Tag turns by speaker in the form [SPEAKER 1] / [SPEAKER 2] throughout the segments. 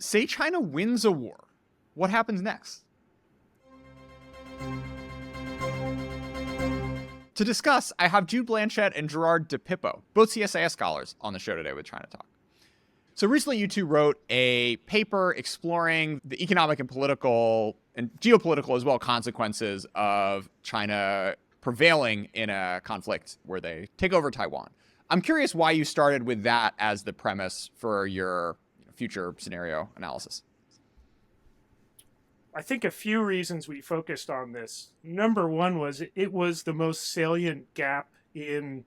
[SPEAKER 1] Say China wins a war. What happens next? To discuss, I have Jude, Blanchette, and Gerard Dipippo, both CSIS scholars, on the show today with ChinaTalk. So recently, you two wrote a paper exploring the economic and political and geopolitical as well consequences of China prevailing in a conflict where they take over Taiwan. I'm curious why you started with that as the premise for your future scenario analysis.
[SPEAKER 2] I think a few reasons we focused on this. Number one was it was the most salient gap in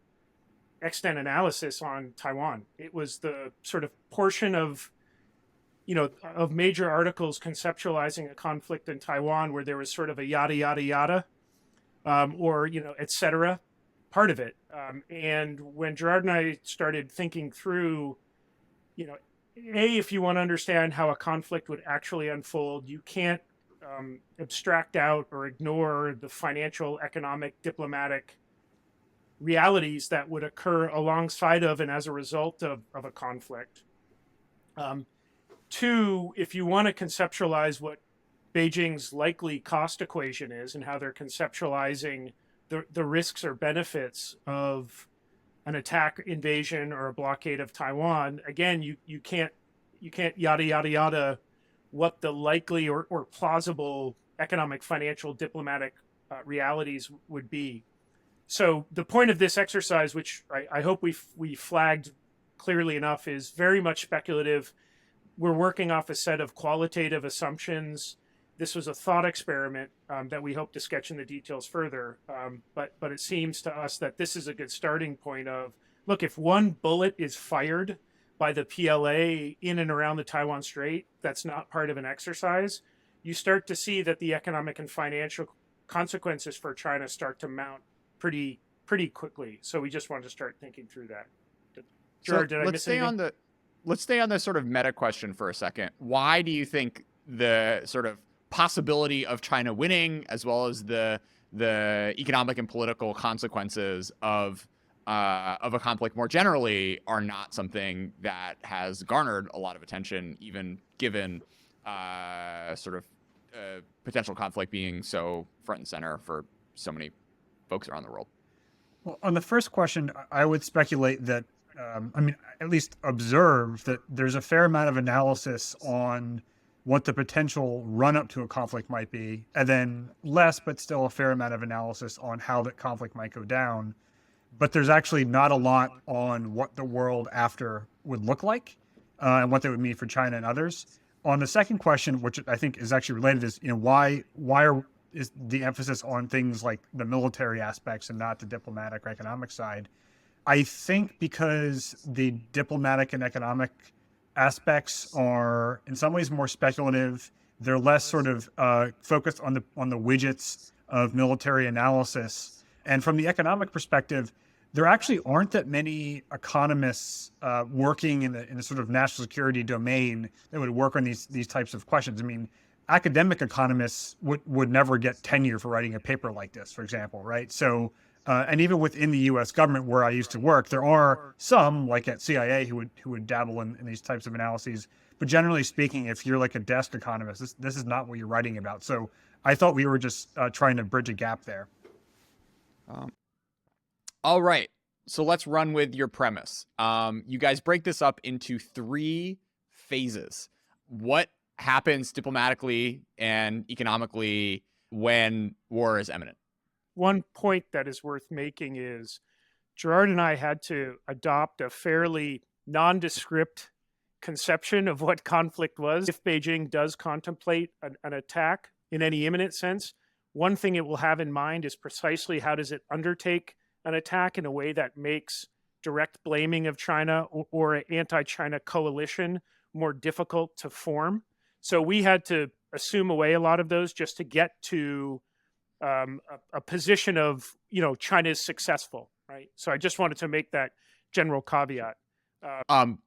[SPEAKER 2] extant analysis on Taiwan. It was the sort of portion of, of major articles conceptualizing a conflict in Taiwan where there was sort of a yada, yada, yada, or, et cetera, part of it. And when Gerard and I started thinking through, if you want to understand how a conflict would actually unfold, you can't abstract out or ignore the financial, economic, diplomatic realities that would occur alongside of and as a result of a conflict. Two, if you want to conceptualize what Beijing's likely cost equation is and how they're conceptualizing the risks or benefits of an attack, invasion, or a blockade of Taiwan, again, you can't yada, yada, yada what the likely or plausible economic, financial, diplomatic realities would be. So the point of this exercise, which I hope we flagged clearly enough, is very much speculative. We're working off a set of qualitative assumptions. This was a thought experiment that we hope to sketch in the details further. But it seems to us that this is a good starting point of, look, if one bullet is fired by the PLA in and around the Taiwan Strait, that's not part of an exercise, you start to see that the economic and financial consequences for China start to mount pretty quickly. So we just wanted to start thinking through that. Gerard, did I miss anything?
[SPEAKER 1] Let's stay on the sort of meta question for a second. Why do you think the sort of possibility of China winning, as well as the economic and political consequences of a conflict more generally, are not something that has garnered a lot of attention, even given potential conflict being so front and center for so many folks around the world?
[SPEAKER 3] Well, on the first question, I would speculate that, at least observe that there's a fair amount of analysis on what the potential run-up to a conflict might be, and then less, but still a fair amount of analysis on how that conflict might go down. But there's actually not a lot on what the world after would look like, and what that would mean for China and others. On the second question, which I think is actually related, is why is the emphasis on things like the military aspects and not the diplomatic or economic side? I think because the diplomatic and economic aspects are in some ways more speculative. They're less sort of focused on the widgets of military analysis. And from the economic perspective, there actually aren't that many economists working in the sort of national security domain that would work on these types of questions. I mean, academic economists would never get tenure for writing a paper like this, for example, right? So, and even within the U.S. government where I used to work, there are some, like at CIA, who would dabble in these types of analyses. But generally speaking, if you're like a desk economist, this is not what you're writing about. So I thought we were just trying to bridge a gap there.
[SPEAKER 1] All right. So let's run with your premise. You guys break this up into 3 phases. What happens diplomatically and economically when war is imminent?
[SPEAKER 2] One point that is worth making is Gerard and I had to adopt a fairly nondescript conception of what conflict was. If Beijing does contemplate an attack in any imminent sense, one thing it will have in mind is precisely how does it undertake an attack in a way that makes direct blaming of China or an anti-China coalition more difficult to form. So we had to assume away a lot of those just to get to a position of, China is successful, right? So I just wanted to make that general caveat.
[SPEAKER 1] How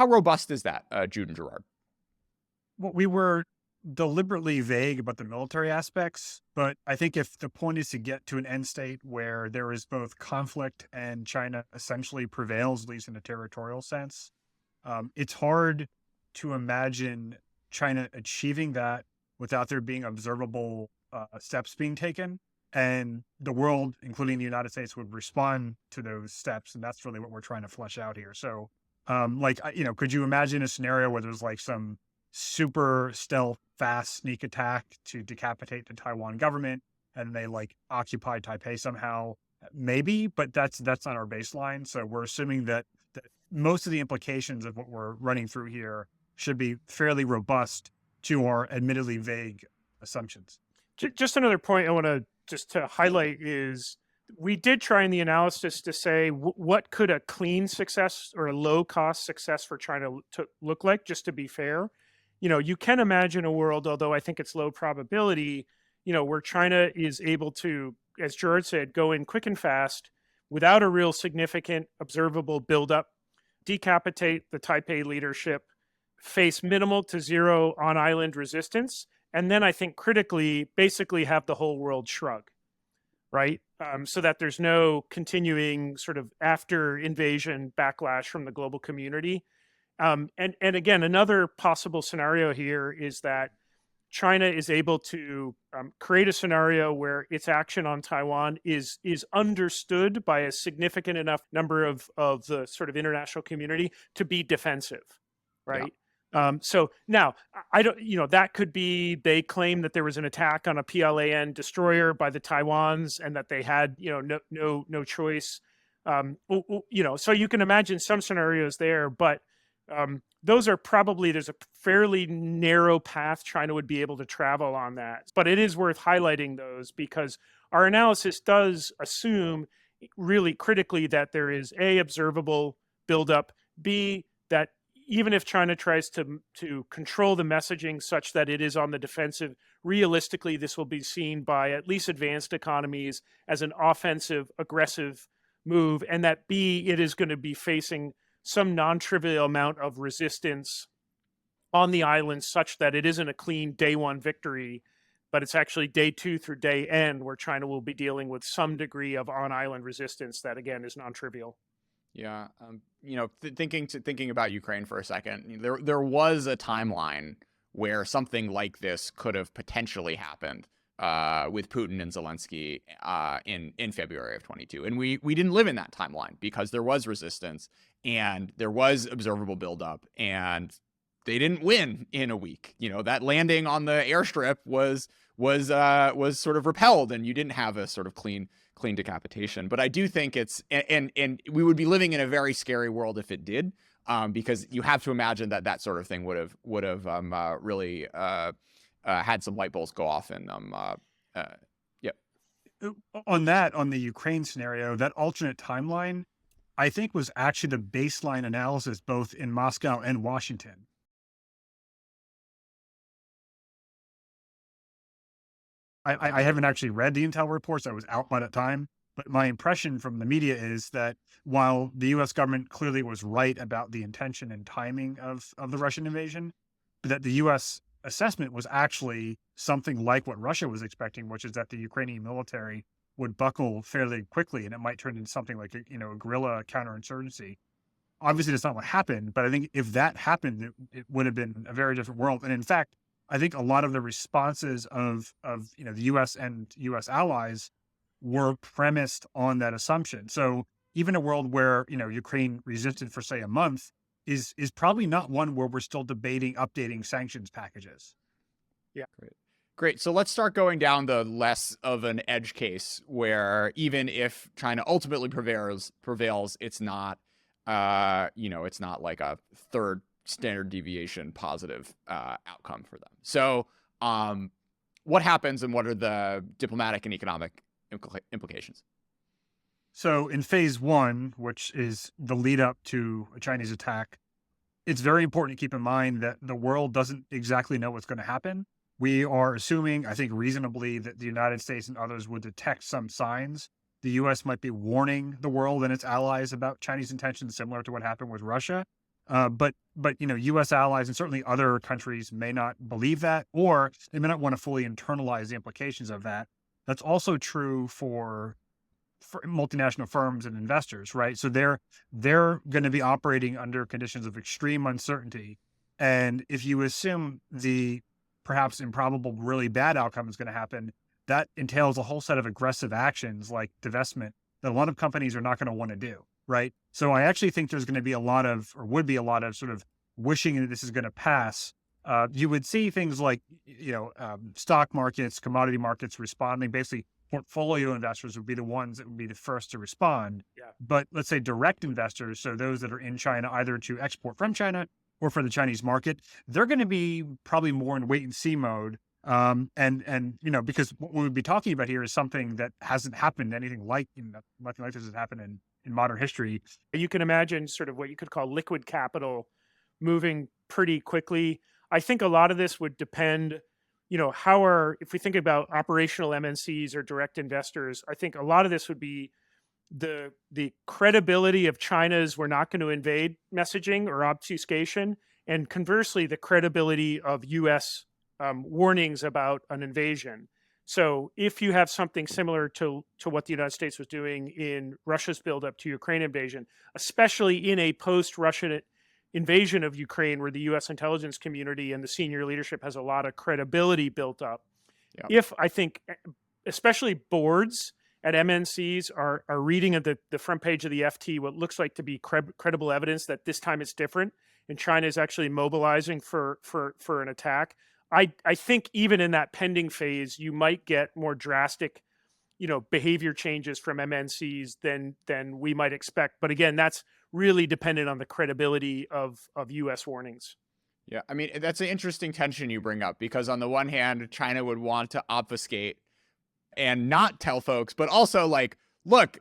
[SPEAKER 1] robust is that, Jude and Gerard?
[SPEAKER 3] Well, we were deliberately vague about the military aspects, but I think if the point is to get to an end state where there is both conflict and China essentially prevails, at least in a territorial sense, it's hard to imagine China achieving that without there being observable steps being taken. And the world, including the United States, would respond to those steps. And that's really what we're trying to flesh out here. So, could you imagine a scenario where there's like some super stealth, fast sneak attack to decapitate the Taiwan government and they like occupy Taipei somehow? Maybe, but that's not our baseline. So we're assuming that most of the implications of what we're running through here should be fairly robust to our admittedly vague assumptions.
[SPEAKER 2] Just another point I want to highlight is we did try in the analysis to say what could a clean success or a low cost success for China to look like, just to be fair. You can imagine a world, although I think it's low probability, where China is able to, as Gerard said, go in quick and fast without a real significant observable buildup, decapitate the Taipei leadership, face minimal to zero on-island resistance, and then I think critically basically have the whole world shrug, right? So that there's no continuing sort of after invasion backlash from the global community. And again, another possible scenario here is that China is able to create a scenario where its action on Taiwan is understood by a significant enough number of the sort of international community to be defensive, right? Yeah. So now I don't, that could be they claim that there was an attack on a PLAN destroyer by the Taiwans and that they had, no choice. So you can imagine some scenarios there, but those are probably, there's a fairly narrow path China would be able to travel on that. But it is worth highlighting those because our analysis does assume really critically that there is A, observable buildup, B, that even if China tries to control the messaging such that it is on the defensive, realistically, this will be seen by at least advanced economies as an offensive, aggressive move, and that B, it is going to be facing some non-trivial amount of resistance on the island such that it isn't a clean day one victory, but it's actually day 2 through day end where China will be dealing with some degree of on-island resistance that, again, is non-trivial.
[SPEAKER 1] Yeah. Thinking about Ukraine for a second, there was a timeline where something like this could have potentially happened with Putin and Zelensky in February of 22. And we didn't live in that timeline because there was resistance and there was observable buildup and they didn't win in a week. That landing on the airstrip was sort of repelled and you didn't have a sort of clean decapitation. But I do think it's, and we would be living in a very scary world if it did, because you have to imagine that sort of thing would have really had some light bulbs go off and
[SPEAKER 3] on the Ukraine scenario, that alternate timeline, I think, was actually the baseline analysis both in Moscow and Washington. I haven't actually read the intel reports. I was out by that time, but my impression from the media is that while the U.S. government clearly was right about the intention and timing of the Russian invasion, but that the U.S. assessment was actually something like what Russia was expecting, which is that the Ukrainian military would buckle fairly quickly and it might turn into something like a guerrilla counterinsurgency. Obviously, that's not what happened, but I think if that happened, it would have been a very different world. And in fact, I think a lot of the responses of the U.S. and U.S. allies were premised on that assumption. So even a world where Ukraine resisted for say a month is probably not one where we're still debating updating sanctions packages.
[SPEAKER 2] Yeah,
[SPEAKER 1] great. So let's start going down the less of an edge case where even if China ultimately prevails, it's not it's not like a third standard deviation positive outcome for them. So what happens and what are the diplomatic and economic implications?
[SPEAKER 3] So in phase 1, which is the lead up to a Chinese attack, it's very important to keep in mind that the world doesn't exactly know what's going to happen. We are assuming, I think reasonably, that the United States and others would detect some signs. The U.S. might be warning the world and its allies about Chinese intentions, similar to what happened with Russia. But U.S. allies and certainly other countries may not believe that, or they may not want to fully internalize the implications of that. That's also true for multinational firms and investors, right? So they're going to be operating under conditions of extreme uncertainty. And if you assume the perhaps improbable, really bad outcome is going to happen, that entails a whole set of aggressive actions like divestment that a lot of companies are not going to want to do, right? So I actually think there's going to be a lot of, or would be a lot of sort of wishing that this is going to pass. You would see things like, stock markets, commodity markets responding. Basically, portfolio investors would be the ones that would be the first to respond.
[SPEAKER 2] Yeah.
[SPEAKER 3] But let's say direct investors, so those that are in China, either to export from China or for the Chinese market, they're going to be probably more in wait and see mode. Because what we would be talking about here is something that hasn't happened, nothing like this has happened in modern history.
[SPEAKER 2] You can imagine sort of what you could call liquid capital moving pretty quickly. I think a lot of this would depend, if we think about operational MNCs or direct investors, I think a lot of this would be the credibility of China's "we're not going to invade" messaging or obfuscation, and conversely, the credibility of U.S. Warnings about an invasion. So if you have something similar to what the United States was doing in Russia's buildup to Ukraine invasion, especially in a post-Russian invasion of Ukraine where the U.S. intelligence community and the senior leadership has a lot of credibility built up, if I think especially boards at MNCs are reading at the front page of the FT what looks like to be credible evidence that this time it's different and China is actually mobilizing for an attack, I think even in that pending phase, you might get more drastic, behavior changes from MNCs than we might expect. But again, that's really dependent on the credibility of U.S. warnings.
[SPEAKER 1] Yeah, I mean, that's an interesting tension you bring up, because on the one hand, China would want to obfuscate and not tell folks, but also look,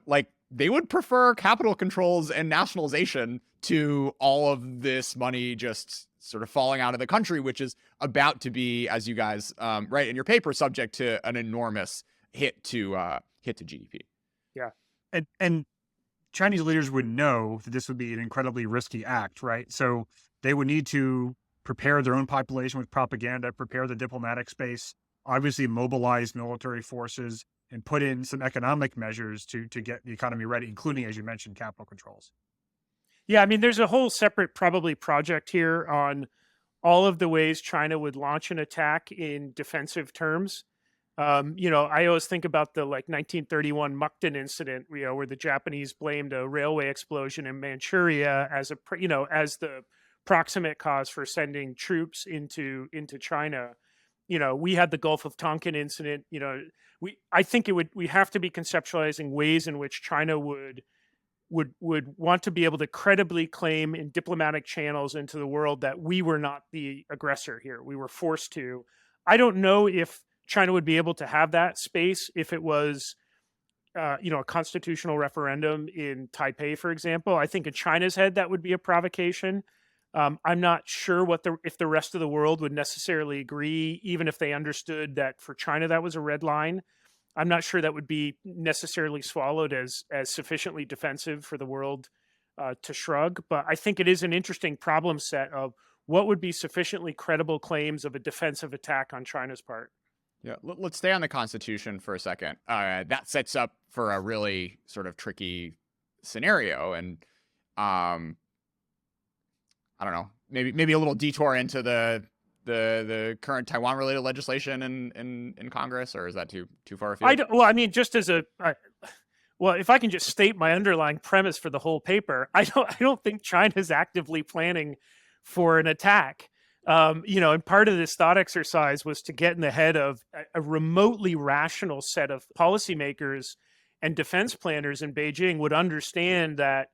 [SPEAKER 1] they would prefer capital controls and nationalization to all of this money just sort of falling out of the country, which is about to be, as you guys write in your paper, subject to an enormous hit to GDP.
[SPEAKER 2] Yeah,
[SPEAKER 3] and Chinese leaders would know that this would be an incredibly risky act, right? So they would need to prepare their own population with propaganda, prepare the diplomatic space, obviously mobilize military forces, and put in some economic measures to get the economy ready, including, as you mentioned, capital controls.
[SPEAKER 2] Yeah, I mean, there's a whole separate probably project here on all of the ways China would launch an attack in defensive terms. I always think about the 1931 Mukden incident, where the Japanese blamed a railway explosion in Manchuria as the proximate cause for sending troops into China. We had the Gulf of Tonkin incident. I think we have to be conceptualizing ways in which China would want to be able to credibly claim in diplomatic channels into the world that we were not the aggressor here. We were forced to. I don't know if China would be able to have that space if it was, a constitutional referendum in Taipei, for example. I think in China's head, that would be a provocation. I'm not sure if the rest of the world would necessarily agree, even if they understood that for China that was a red line. I'm not sure that would be necessarily swallowed as sufficiently defensive for the world to shrug. But I think it is an interesting problem set of what would be sufficiently credible claims of a defensive attack on China's part.
[SPEAKER 1] Yeah, let's stay on the Constitution for a second. That sets up for a really sort of tricky scenario, and I don't know, maybe a little detour into the current Taiwan-related legislation in Congress, or is that too far afield?
[SPEAKER 2] Just as if I can just state my underlying premise for the whole paper, I don't think China's actively planning for an attack. And part of this thought exercise was to get in the head of a remotely rational set of policymakers and defense planners in Beijing would understand that,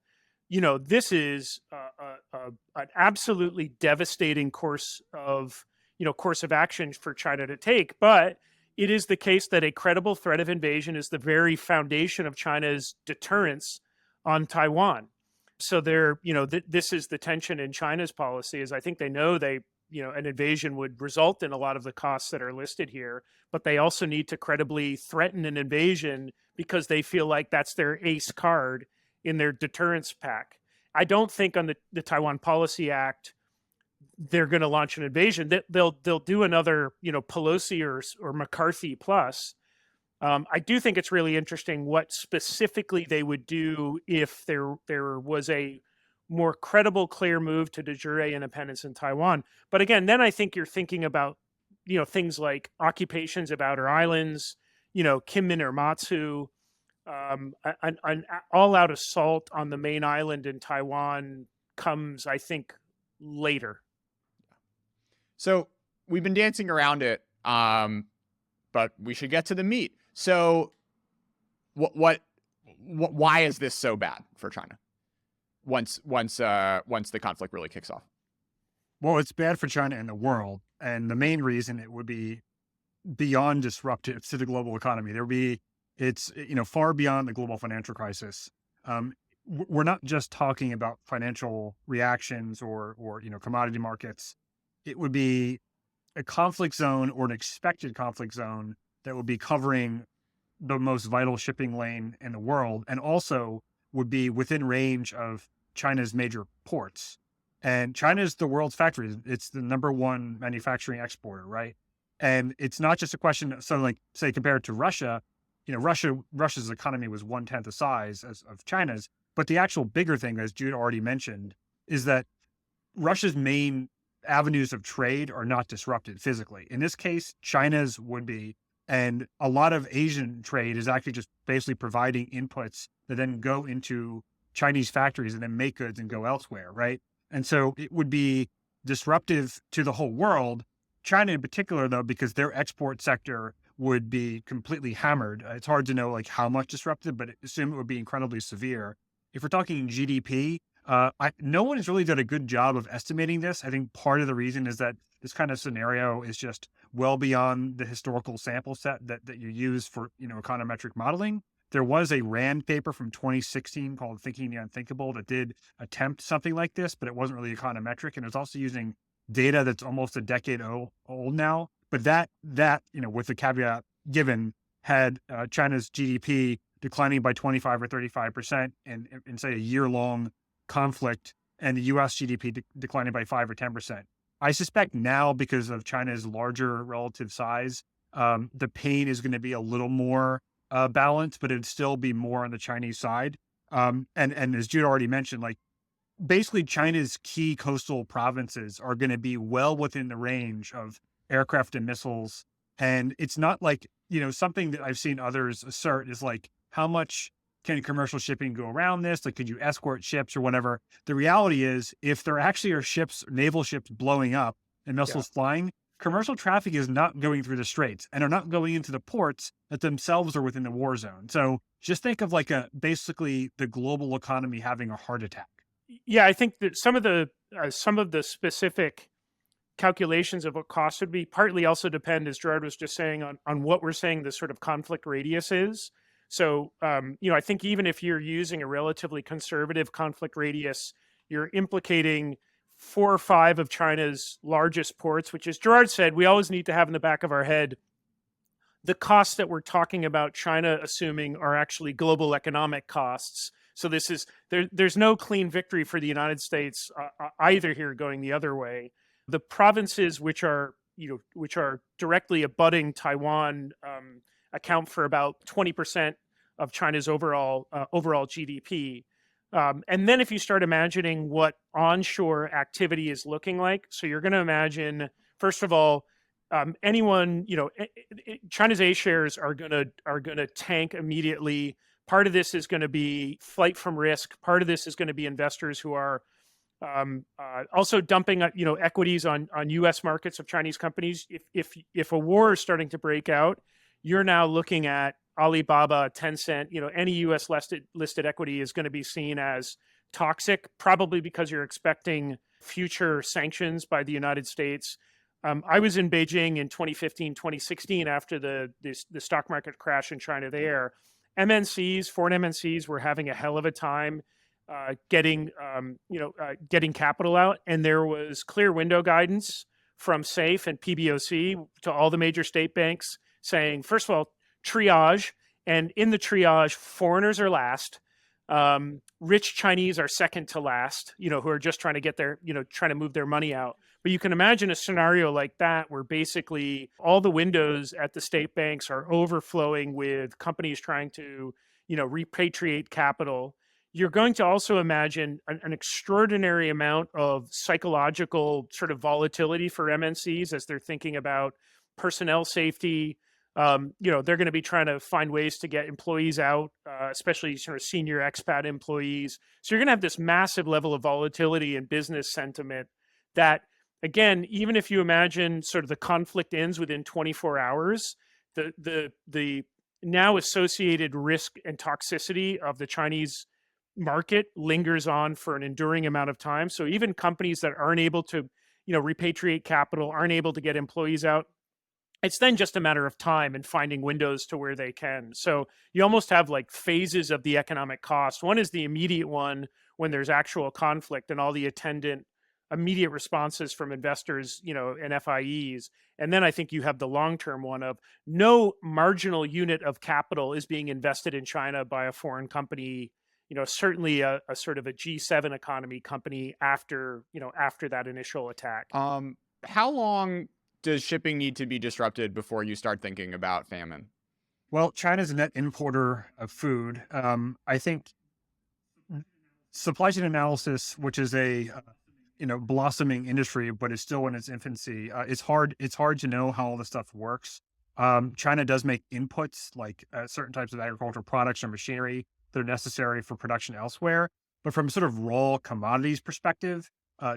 [SPEAKER 2] this is an absolutely devastating course of action for China to take. But it is the case that a credible threat of invasion is the very foundation of China's deterrence on Taiwan. So this is the tension in China's policy, is I think they know an invasion would result in a lot of the costs that are listed here, but they also need to credibly threaten an invasion because they feel like that's their ace card in their deterrence pack. I don't think on the Taiwan Policy Act they're going to launch an invasion. They'll do another Pelosi or McCarthy plus. I do think it's really interesting what specifically they would do if there was a more credible, clear move to de jure independence in Taiwan. But again, then I think you're thinking about, things like occupations of outer islands, Kinmen or Matsu, an all-out assault on the main island in Taiwan comes, I think, later.
[SPEAKER 1] So we've been dancing around it, but we should get to the meat. So why is this so bad for China once the conflict really kicks off?
[SPEAKER 3] Well, it's bad for China and the world. And the main reason it would be beyond disruptive to the global economy. It's far beyond the global financial crisis. We're not just talking about financial reactions or commodity markets. It would be a conflict zone or an expected conflict zone that would be covering the most vital shipping lane in the world, and also would be within range of China's major ports. And China is the world's factory. It's the number one manufacturing exporter, right? And it's not just a question of something like, say, compared to Russia, Russia's economy was 1/10 the size of China's. But the actual bigger thing, as Jude already mentioned, is that Russia's main avenues of trade are not disrupted physically. In this case, China's would be, and a lot of Asian trade is actually just basically providing inputs that then go into Chinese factories and then make goods and go elsewhere, right? And so it would be disruptive to the whole world. China in particular, though, because their export sector would be completely hammered. It's hard to know like how much disrupted, but assume it would be incredibly severe. If we're talking GDP, no one has really done a good job of estimating this. I think part of the reason is that this kind of scenario is just well beyond the historical sample set that you use for econometric modeling. There was a RAND paper from 2016 called Thinking the Unthinkable that did attempt something like this, but it wasn't really econometric, and it was also using data that's almost a decade old now. But that with the caveat given, had China's GDP declining by 25 or 35% in say a year-long conflict, and the U.S. GDP declining by 5 or 10%. I suspect now, because of China's larger relative size, the pain is going to be a little more balanced, but it'd still be more on the Chinese side. And as Jude already mentioned, like basically China's key coastal provinces are going to be well within the range of aircraft and missiles. And it's not like, something that I've seen others assert is like, how much can commercial shipping go around this? Like, could you escort ships or whatever? The reality is, if there actually are naval ships blowing up and missiles flying, commercial traffic is not going through the straits and are not going into the ports that themselves are within the war zone. So just think of like basically the global economy having a heart attack.
[SPEAKER 2] Yeah, I think that some of the specific calculations of what costs would be partly also depend, as Gerard was just saying, on what we're saying the sort of conflict radius is. So, I think even if you're using a relatively conservative conflict radius, you're implicating 4 or 5 of China's largest ports, which, as Gerard said, we always need to have in the back of our head the costs that we're talking about China assuming are actually global economic costs. So there's no clean victory for the United States either here going the other way. The provinces which are directly abutting Taiwan account for about 20% of China's overall GDP. And then if you start imagining what onshore activity is looking like, so you're going to imagine, first of all, China's A shares are going to tank immediately. Part of this is going to be flight from risk. Part of this is going to be investors who are also dumping equities on U.S. markets of Chinese companies. If a war is starting to break out, you're now looking at Alibaba, Tencent, any U.S. listed equity is going to be seen as toxic, probably because you're expecting future sanctions by the United States. I was in Beijing in 2015, 2016 after the stock market crash in China there. foreign MNCs were having a hell of a time getting capital out, and there was clear window guidance from SAFE and PBOC to all the major state banks saying, first of all, triage, and in the triage, foreigners are last. Rich Chinese are second to last, who are just trying to get trying to move their money out. But you can imagine a scenario like that where basically all the windows at the state banks are overflowing with companies trying to, repatriate capital. you're going to also imagine an extraordinary amount of psychological sort of volatility for MNCs as they're thinking about personnel safety. They're going to be trying to find ways to get employees out, especially sort of senior expat employees. So you're going to have this massive level of volatility in business sentiment that, again, even if you imagine sort of the conflict ends within 24 hours, the now associated risk and toxicity of the Chinese market lingers on for an enduring amount of time. So even companies that aren't able to, repatriate capital, aren't able to get employees out, it's then just a matter of time and finding windows to where they can. So you almost have like phases of the economic cost. One is the immediate one when there's actual conflict and all the attendant immediate responses from investors, and FIEs. And then I think you have the long-term one of no marginal unit of capital is being invested in China by a foreign company, certainly a sort of a G7 economy company after that initial attack.
[SPEAKER 1] How long does shipping need to be disrupted before you start thinking about famine?
[SPEAKER 3] Well, China's a net importer of food. I think supply chain analysis, which is a blossoming industry, but is still in its infancy. It's hard to know how all this stuff works. China does make inputs like certain types of agricultural products or machinery that are necessary for production elsewhere. But from sort of raw commodities perspective,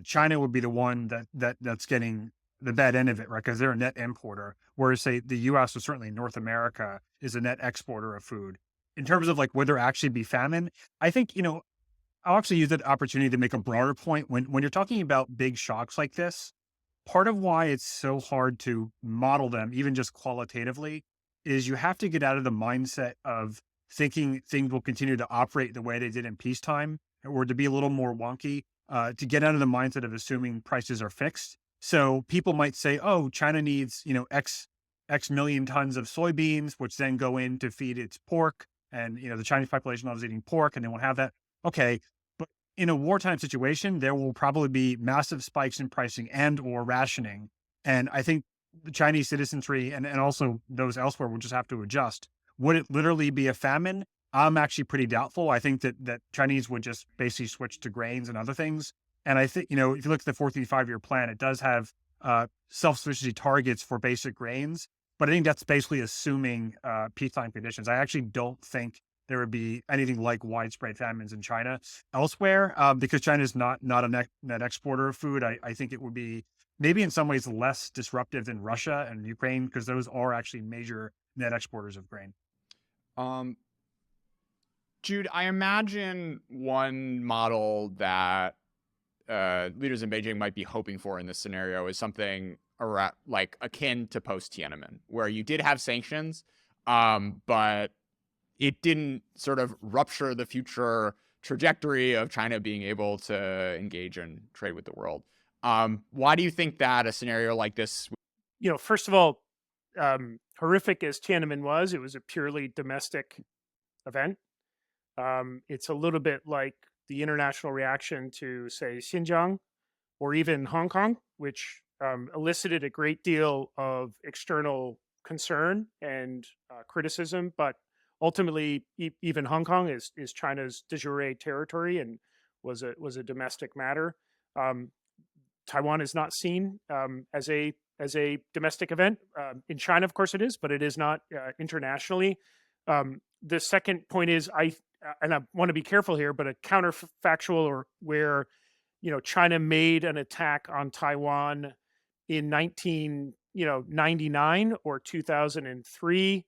[SPEAKER 3] China would be the one that's getting the bad end of it, right? Because they're a net importer, whereas say the U.S. or certainly North America is a net exporter of food. In terms of like would there actually be famine, I think I'll actually use that opportunity to make a broader point. When you're talking about big shocks like this, part of why it's so hard to model them, even just qualitatively, is you have to get out of the mindset of thinking things will continue to operate the way they did in peacetime, or to be a little more wonky, to get out of the mindset of assuming prices are fixed. So people might say, oh, China needs, X million tons of soybeans, which then go in to feed its pork. And, the Chinese population loves eating pork and they won't have that. Okay. But in a wartime situation, there will probably be massive spikes in pricing and or rationing. And I think the Chinese citizenry and also those elsewhere will just have to adjust. Would it literally be a famine? I'm actually pretty doubtful. I think that Chinese would just basically switch to grains and other things. And I think, if you look at the 14th five-year plan, it does have self-sufficiency targets for basic grains, but I think that's basically assuming peacetime conditions. I actually don't think there would be anything like widespread famines in China elsewhere, because China is not a net exporter of food. I think it would be maybe in some ways less disruptive than Russia and Ukraine, because those are actually major net exporters of grain.
[SPEAKER 1] Jude, I imagine one model that leaders in Beijing might be hoping for in this scenario is something around, like akin to post-Tiananmen, where you did have sanctions, but it didn't sort of rupture the future trajectory of China being able to engage in trade with the world. Why do you think that a scenario like this?
[SPEAKER 2] First of all, horrific as Tiananmen was, it was a purely domestic event. It's a little bit like the international reaction to, say, Xinjiang or even Hong Kong, which elicited a great deal of external concern and criticism. But ultimately, even Hong Kong is China's de jure territory and was a domestic matter. Taiwan is not seen as a domestic event. In China, of course, it is, but it is not internationally. The second point is and I want to be careful here, but a counterfactual or where, China made an attack on Taiwan in 1999 or 2003,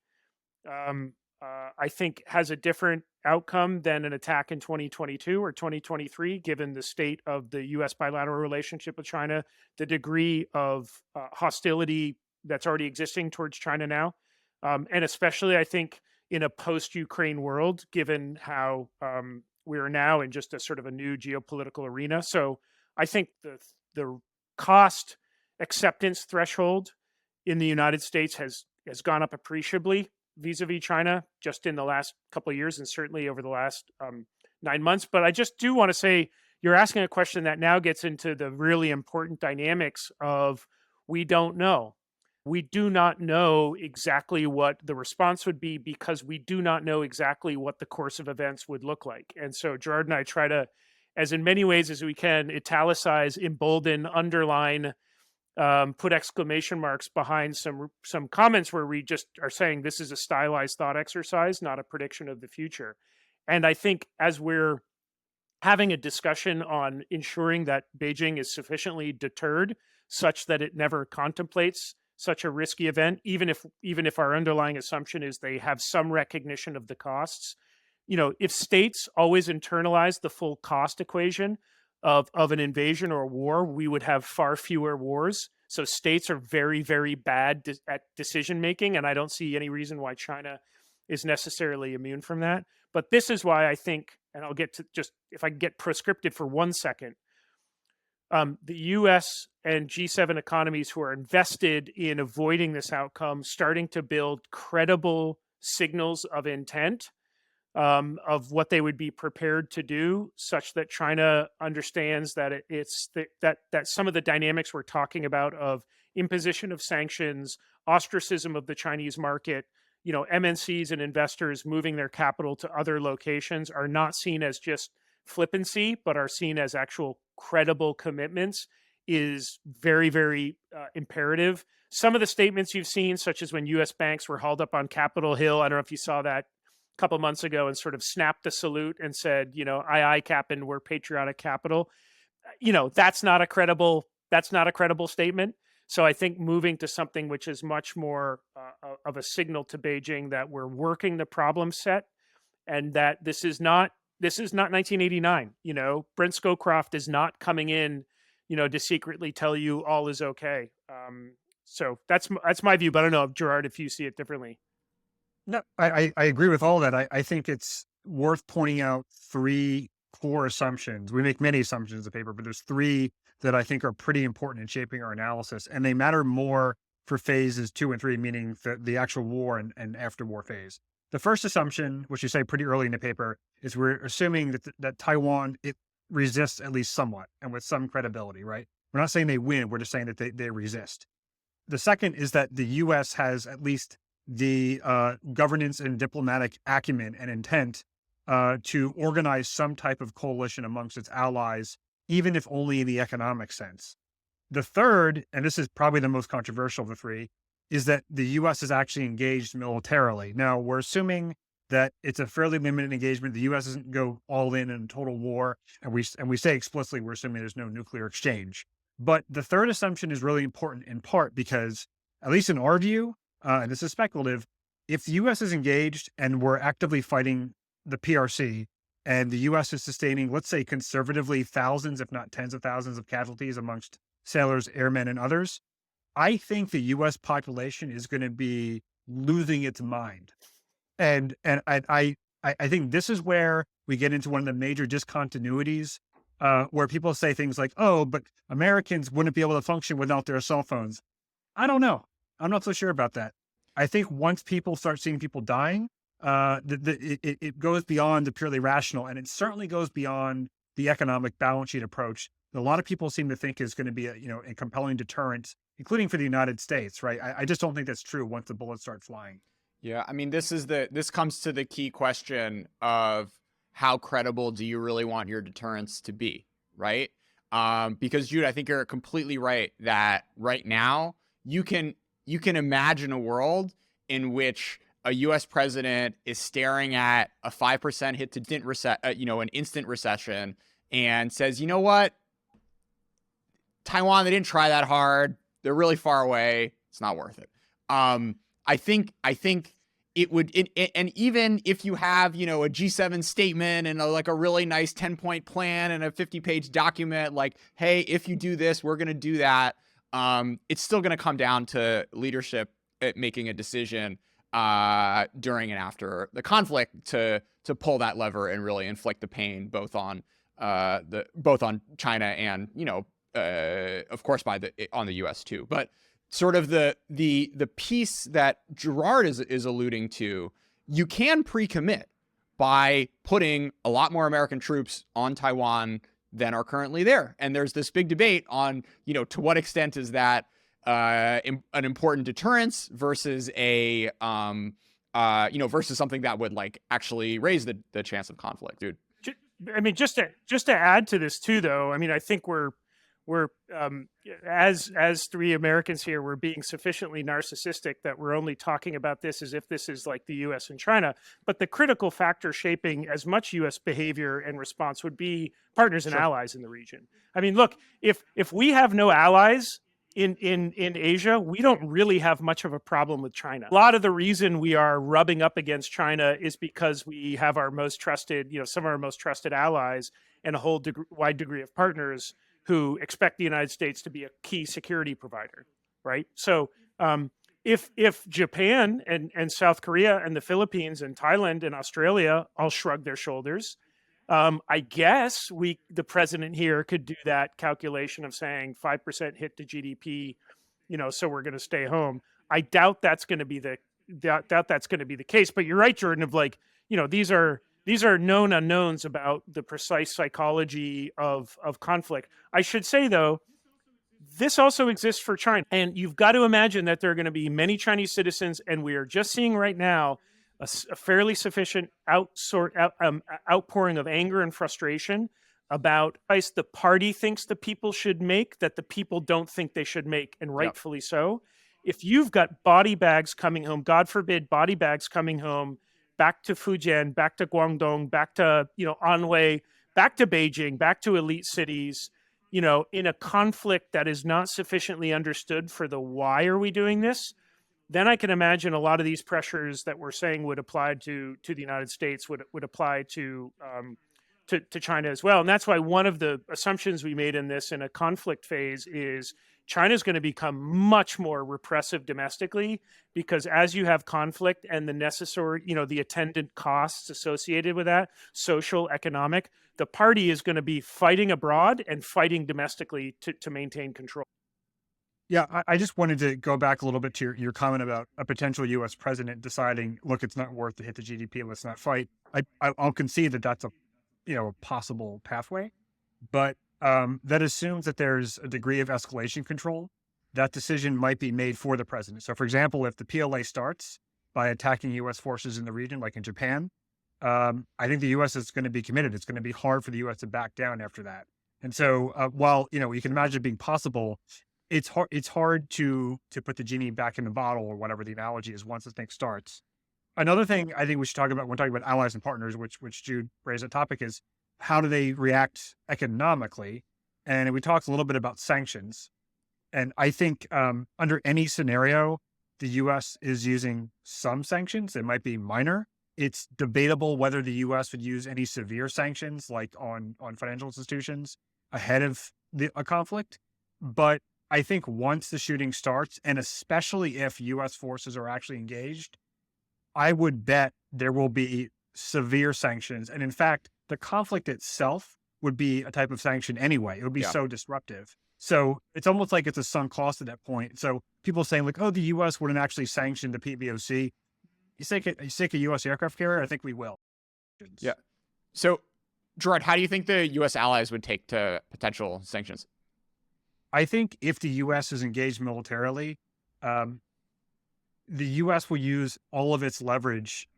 [SPEAKER 2] I think has a different outcome than an attack in 2022 or 2023, given the state of the U.S. bilateral relationship with China, the degree of hostility that's already existing towards China now. And especially, I think, in a post-Ukraine world, given how we are now in just a sort of a new geopolitical arena. So I think the cost acceptance threshold in the United States has gone up appreciably vis-a-vis China just in the last couple of years and certainly over the last 9 months. But I just do want to say, you're asking a question that now gets into the really important dynamics of we don't know. We do not know exactly what the response would be because we do not know exactly what the course of events would look like. And so Gerard and I try to, as in many ways as we can, italicize, embolden, underline, put exclamation marks behind some comments where we just are saying this is a stylized thought exercise, not a prediction of the future. And I think as we're having a discussion on ensuring that Beijing is sufficiently deterred such that it never contemplates such a risky event, even if our underlying assumption is they have some recognition of the costs. If states always internalize the full cost equation of an invasion or a war, we would have far fewer wars. So states are very, very bad at decision making, and I don't see any reason why China is necessarily immune from that. But this is why I think, and I'll get to, just if I can get prescriptive for 1 second, the US and G7 economies who are invested in avoiding this outcome, starting to build credible signals of intent, of what they would be prepared to do, such that China understands that that some of the dynamics we're talking about of imposition of sanctions, ostracism of the Chinese market, MNCs and investors moving their capital to other locations are not seen as just flippancy, but are seen as actual credible commitments, is very, very imperative. Some of the statements you've seen, such as when U.S. banks were hauled up on Capitol Hill, I don't know if you saw that a couple months ago, and sort of snapped a salute and said, aye, aye, Captain, we're patriotic capital. That's not a credible statement. So I think moving to something which is much more of a signal to Beijing that we're working the problem set, and that this is not 1989. Brent Scowcroft is not coming in, to secretly tell you all is okay. So that's my view, but I don't know, Gerard, if you see it differently.
[SPEAKER 3] No, I agree with all that. I think it's worth pointing out 3 core assumptions. We make many assumptions in the paper, but there's 3 that I think are pretty important in shaping our analysis, and they matter more for phases 2 and 3, meaning the actual war and after war phase. The first assumption, which you say pretty early in the paper, is we're assuming that Taiwan, it resists at least somewhat and with some credibility, right? We're not saying they win, we're just saying that they resist. The second is that the US has at least the governance and diplomatic acumen and intent to organize some type of coalition amongst its allies, even if only in the economic sense. The third, and this is probably the most controversial of the 3, is that the U.S. is actually engaged militarily. Now, we're assuming that it's a fairly limited engagement. The U.S. doesn't go all in total war, and we say explicitly we're assuming there's no nuclear exchange. But the third assumption is really important in part because, at least in our view, and this is speculative, if the U.S. is engaged and we're actively fighting the PRC, and the U.S. is sustaining, let's say conservatively, thousands, if not tens of thousands of casualties amongst sailors, airmen, and others, I think the U.S. population is going to be losing its mind. And I think this is where we get into one of the major discontinuities, where people say things like, oh, but Americans wouldn't be able to function without their cell phones. I don't know. I'm not so sure about that. I think once people start seeing people dying, it goes beyond the purely rational, and it certainly goes beyond the economic balance sheet approach that a lot of people seem to think is going to be a compelling deterrent, including for the United States, right? I just don't think that's true once the bullets start flying.
[SPEAKER 1] Yeah, I mean, this comes to the key question of how credible do you really want your deterrence to be, right? Because Jude, I think you're completely right that right now you can imagine a world in which a U.S. president is staring at a 5% hit to an instant recession and says, you know what, Taiwan, they didn't try that hard. They're really far away. It's not worth it. I think it would, and even if you have, a G7 statement and a really nice 10-point plan and a 50-page document, like, hey, if you do this, we're going to do that. It's still going to come down to leadership making a decision during and after the conflict to pull that lever and really inflict the pain both on China and of course on the U.S. too. But sort of the piece that Gerard is alluding to, you can pre-commit by putting a lot more American troops on Taiwan than are currently there. And there's this big debate on, to what extent is that an important deterrence versus versus something that would like actually raise the chance of conflict, dude.
[SPEAKER 2] I mean, just to add to this too, though. I mean, I think we're as three Americans here, we're being sufficiently narcissistic that we're only talking about this as if this is like the U.S. and China. But the critical factor shaping as much U.S. behavior and response would be partners and allies in the region. I mean, look, if we have no allies in Asia, we don't really have much of a problem with China. A lot of the reason we are rubbing up against China is because we have our most trusted, some of our most trusted allies and a whole wide degree of partners who expect the United States to be a key security provider, right? So if Japan and South Korea and the Philippines and Thailand and Australia all shrug their shoulders, I guess the president here could do that calculation of saying 5% hit to GDP, so we're going to stay home. I doubt that's going to be the case. But you're right, Jordan. Of like, these are known unknowns about the precise psychology of conflict. I should say though, this also exists for China, and you've got to imagine that there are going to be many Chinese citizens, and we are just seeing right now a fairly sufficient outpouring of anger and frustration about advice the party thinks the people should make that the people don't think they should make, and rightfully so. If you've got body bags coming home, God forbid, body bags coming home, back to Fujian, back to Guangdong, back to Anhui, back to Beijing, back to elite cities, in a conflict that is not sufficiently understood for the why are we doing this, then I can imagine a lot of these pressures that we're saying would apply to the United States would apply to China as well. And that's why one of the assumptions we made in this in a conflict phase is China is going to become much more repressive domestically, because as you have conflict and the necessary, the attendant costs associated with that, social, economic, the party is going to be fighting abroad and fighting domestically to maintain control.
[SPEAKER 3] Yeah, I just wanted to go back a little bit to your comment about a potential U.S. president deciding, look, it's not worth to hit the GDP, let's not fight. I'll concede that that's a possible pathway, but that assumes that there's a degree of escalation control. That decision might be made for the president. So, for example, if the PLA starts by attacking U.S. forces in the region, like in Japan, I think the U.S. is going to be committed. It's going to be hard for the U.S. to back down after that. And so, while you can imagine it being possible, it's hard to put the genie back in the bottle, or whatever the analogy is, once the thing starts. Another thing I think we should talk about when talking about allies and partners, which Jude raised a topic, is how do they react economically? And we talked a little bit about sanctions. And I think under any scenario, the U.S. is using some sanctions. It might be minor. It's debatable whether the U.S. would use any severe sanctions, like on financial institutions, ahead of a conflict. But I think once the shooting starts, and especially if U.S. forces are actually engaged, I would bet there will be severe sanctions. And in fact, the conflict itself would be a type of sanction anyway. It would be so disruptive. So it's almost like it's a sunk cost at that point. So people saying like, oh, the U.S. wouldn't actually sanction the PBOC. You take a U.S. aircraft carrier, I think we will.
[SPEAKER 1] Yeah. So, Gerard, how do you think the U.S. allies would take to potential sanctions?
[SPEAKER 3] I think if the U.S. is engaged militarily, the U.S. will use all of its leverage,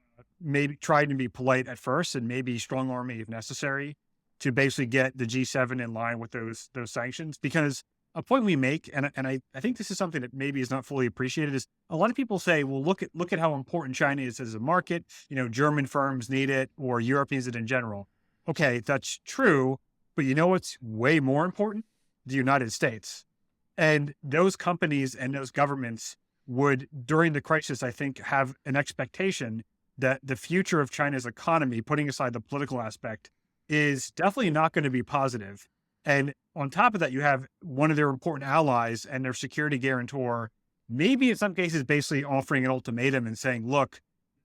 [SPEAKER 3] maybe try to be polite at first and maybe strong arming if necessary, to basically get the G7 in line with those sanctions. Because a point we make, and I think this is something that maybe is not fully appreciated, is a lot of people say, well, look at how important China is as a market. German firms need it, or Europe needs it in general. Okay, that's true, but what's way more important? The United States. And those companies and those governments would, during the crisis, I think, have an expectation that the future of China's economy, putting aside the political aspect, is definitely not going to be positive. And on top of that, you have one of their important allies and their security guarantor, maybe in some cases basically offering an ultimatum and saying, look,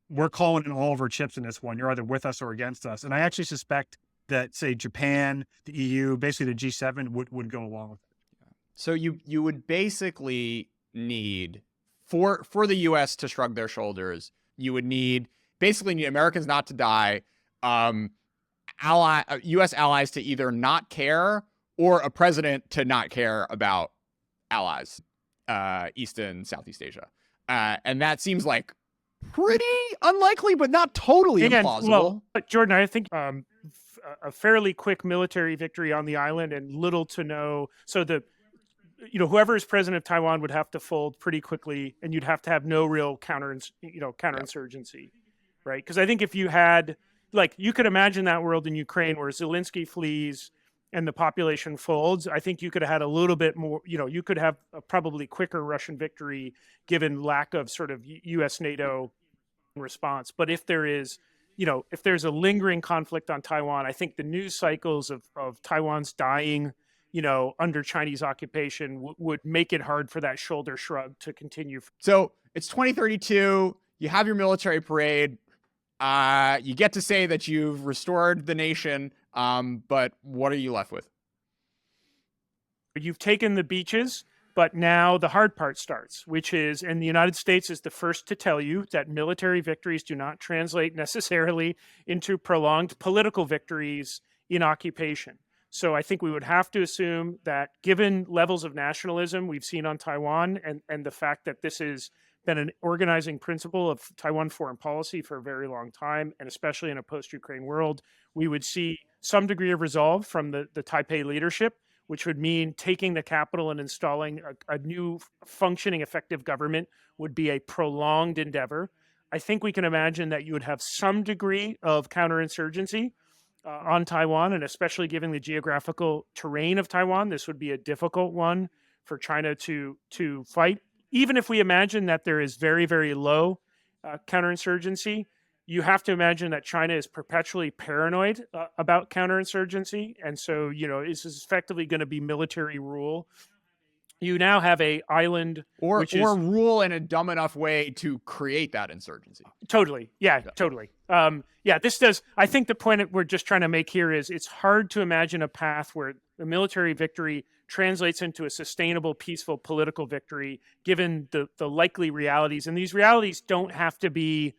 [SPEAKER 3] we're calling in all of our chips in this one. You're either with us or against us. And I actually suspect that, say, Japan, the EU, basically the G7 would go along with it.
[SPEAKER 1] So you would basically need, for the U.S. to shrug their shoulders, you would need Americans not to die, U.S. allies to either not care, or a president to not care about allies. East and Southeast Asia. And that seems like pretty unlikely, but not totally implausible.
[SPEAKER 2] Well, Jordan, I think a fairly quick military victory on the island and little to no. So whoever is president of Taiwan would have to fold pretty quickly, and you'd have to have no real counterinsurgency, right? Because I think if you had, you could imagine that world in Ukraine where Zelensky flees and the population folds. I think you could have had a little bit more, you could have a probably quicker Russian victory given lack of sort of U.S. NATO response. But if there is, if there's a lingering conflict on Taiwan, I think the news cycles of Taiwan's dying, under Chinese occupation would make it hard for that shoulder shrug to continue.
[SPEAKER 1] So it's 2032. You have your military parade. You get to say that you've restored the nation. But what are you left with?
[SPEAKER 2] You've taken the beaches, but now the hard part starts, which is, and the United States is the first to tell you that military victories do not translate necessarily into prolonged political victories in occupation. So I think we would have to assume that given levels of nationalism we've seen on Taiwan and the fact that this has been an organizing principle of Taiwan foreign policy for a very long time, and especially in a post-Ukraine world, we would see some degree of resolve from the Taipei leadership, which would mean taking the capital and installing a new functioning effective government would be a prolonged endeavor. I think we can imagine that you would have some degree of counterinsurgency on Taiwan, and especially given the geographical terrain of Taiwan, this would be a difficult one for China to fight. Even if we imagine that there is very, very low counterinsurgency, you have to imagine that China is perpetually paranoid about counterinsurgency. And so, this is effectively going to be military rule. You now have a island
[SPEAKER 1] or rule in a dumb enough way to create that insurgency.
[SPEAKER 2] Totally. Yeah, totally. I think the point that we're just trying to make here is it's hard to imagine a path where the military victory translates into a sustainable, peaceful political victory, given the likely realities. And these realities don't have to be,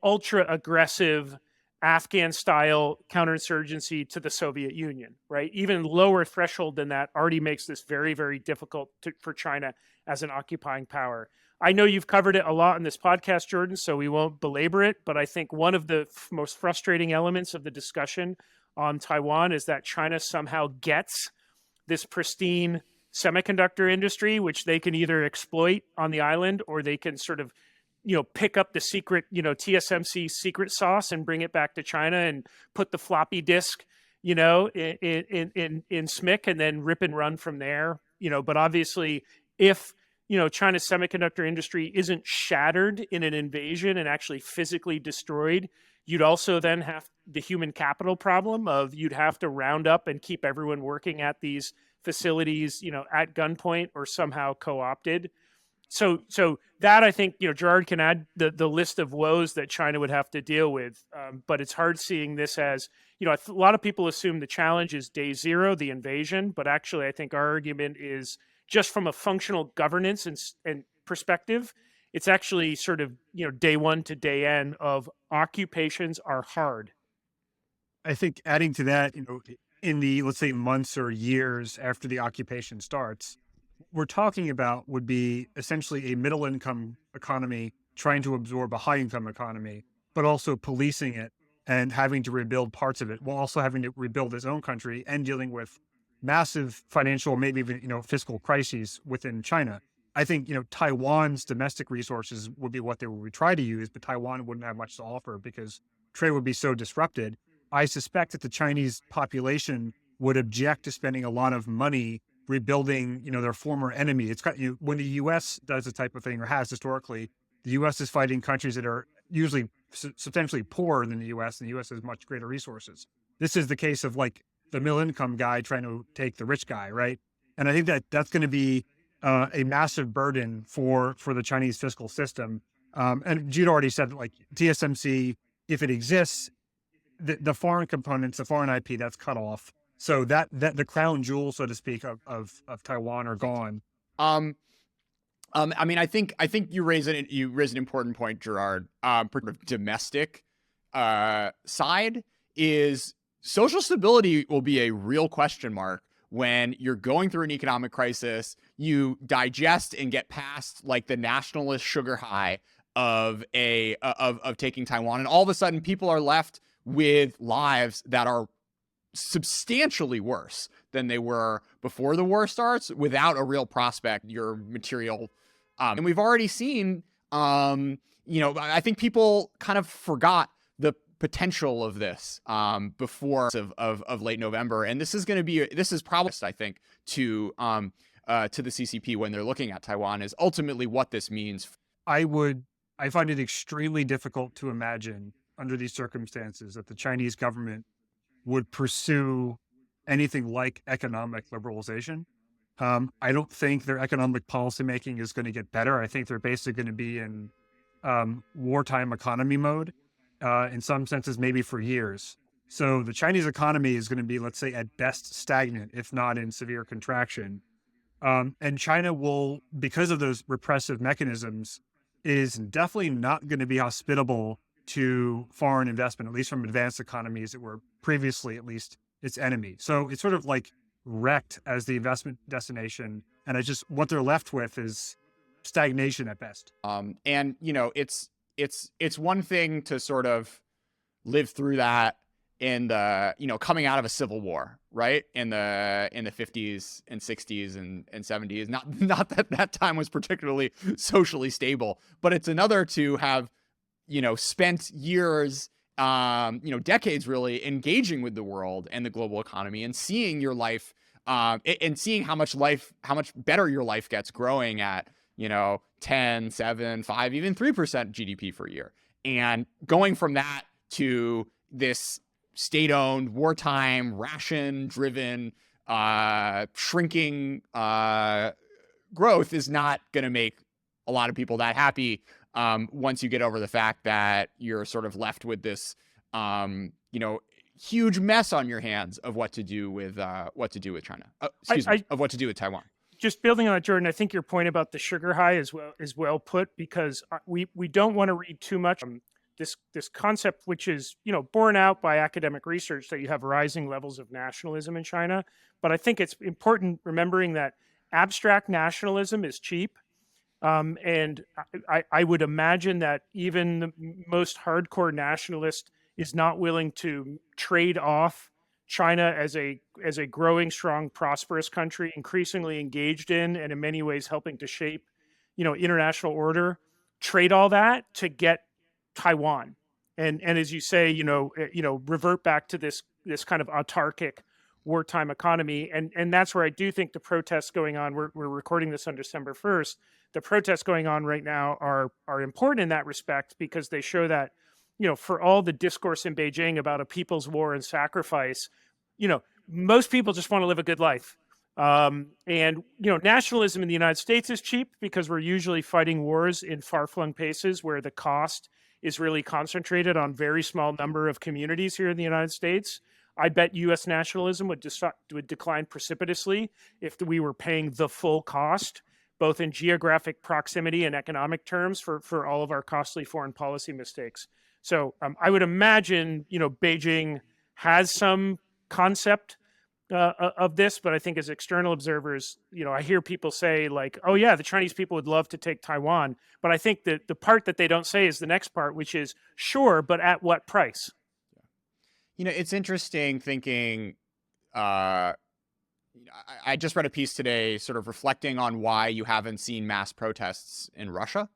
[SPEAKER 2] ultra aggressive Afghan-style counterinsurgency to the Soviet Union, right? Even lower threshold than that already makes this very, very difficult for China as an occupying power. I know you've covered it a lot in this podcast, Jordan, so we won't belabor it, but I think one of the most frustrating elements of the discussion on Taiwan is that China somehow gets this pristine semiconductor industry, which they can either exploit on the island or they can sort of pick up the secret, TSMC secret sauce and bring it back to China and put the floppy disk, in SMIC and then rip and run from there. But obviously, if China's semiconductor industry isn't shattered in an invasion and actually physically destroyed, you'd also then have the human capital problem of you'd have to round up and keep everyone working at these facilities, at gunpoint or somehow co-opted. So that, I think, Gerard can add the list of woes that China would have to deal with. But it's hard seeing this as, a lot of people assume the challenge is day zero, the invasion. But actually, I think our argument is just from a functional governance and perspective, it's actually sort of, day one to day end of occupations are hard.
[SPEAKER 3] I think adding to that, in the, let's say, months or years after the occupation starts, we're talking about would be essentially a middle-income economy trying to absorb a high-income economy, but also policing it and having to rebuild parts of it while also having to rebuild its own country and dealing with massive financial, maybe even, fiscal crises within China. I think, Taiwan's domestic resources would be what they would try to use, but Taiwan wouldn't have much to offer because trade would be so disrupted. I suspect that the Chinese population would object to spending a lot of money rebuilding, their former enemy. It's got, when the U.S. does this type of thing, or has historically, the U.S. is fighting countries that are usually substantially poorer than the U.S., and the U.S. has much greater resources. This is the case of the middle-income guy trying to take the rich guy, right? And I think that that's going to be a massive burden for the Chinese fiscal system. And Jude already said that TSMC, if it exists, the foreign components, the foreign IP, that's cut off. So that the crown jewel, so to speak, of Taiwan are gone.
[SPEAKER 1] I mean, I think you raise an important point, Gerard. Domestic side is social stability will be a real question mark when you're going through an economic crisis, you digest and get past like the nationalist sugar high of taking Taiwan, and all of a sudden people are left with lives that are substantially worse than they were before the war starts, without a real prospect, your material. And we've already seen, I think people kind of forgot the potential of this before of late November. And this is probably, I think, to the CCP when they're looking at Taiwan, is ultimately what this means.
[SPEAKER 3] I find it extremely difficult to imagine under these circumstances that the Chinese government would pursue anything like economic liberalization. I don't think their economic policymaking is going to get better. I think they're basically going to be in wartime economy mode, in some senses, maybe for years. So the Chinese economy is going to be, let's say, at best stagnant, if not in severe contraction. And China will, because of those repressive mechanisms, is definitely not going to be hospitable to foreign investment, at least from advanced economies that were previously, at least, its enemy. So it's sort of like wrecked as the investment destination. And what they're left with is stagnation at best.
[SPEAKER 1] And it's one thing to sort of live through that in the, coming out of a civil war, right? In the 50s and 60s and 70s. Not that time was particularly socially stable, but it's another to have, spent years, decades really engaging with the world and the global economy, and seeing your life, and seeing how much better your life gets growing at, 10, 7, 5, even 3% GDP per year. And going from that to this state-owned, wartime, ration-driven, shrinking growth is not going to make a lot of people that happy. Once you get over the fact that you're sort of left with this, huge mess on your hands of what to do with China. Of what to do with Taiwan.
[SPEAKER 2] Just building on that, Jordan, I think your point about the sugar high is well put, because we don't want to read too much this concept, which is borne out by academic research, that you have rising levels of nationalism in China. But I think it's important remembering that abstract nationalism is cheap. And I would imagine that even the most hardcore nationalist is not willing to trade off China as a growing, strong, prosperous country, increasingly engaged in and in many ways helping to shape, international order, trade all that to get Taiwan. And as you say, revert back to this kind of autarkic wartime economy. And that's where I do think the protests going on, we're recording this on December 1st, the protests going on right now are important in that respect, because they show that, for all the discourse in Beijing about a people's war and sacrifice, most people just want to live a good life. And nationalism in the United States is cheap, because we're usually fighting wars in far-flung places where the cost is really concentrated on very small number of communities here in the United States. I bet U.S. nationalism would decline precipitously if we were paying the full cost, both in geographic proximity and economic terms, for all of our costly foreign policy mistakes. So I would imagine, Beijing has some concept of this, but I think as external observers, I hear people say like, oh yeah, the Chinese people would love to take Taiwan. But I think that the part that they don't say is the next part, which is sure, but at what price?
[SPEAKER 1] It's interesting thinking, I just read a piece today sort of reflecting on why you haven't seen mass protests in Russia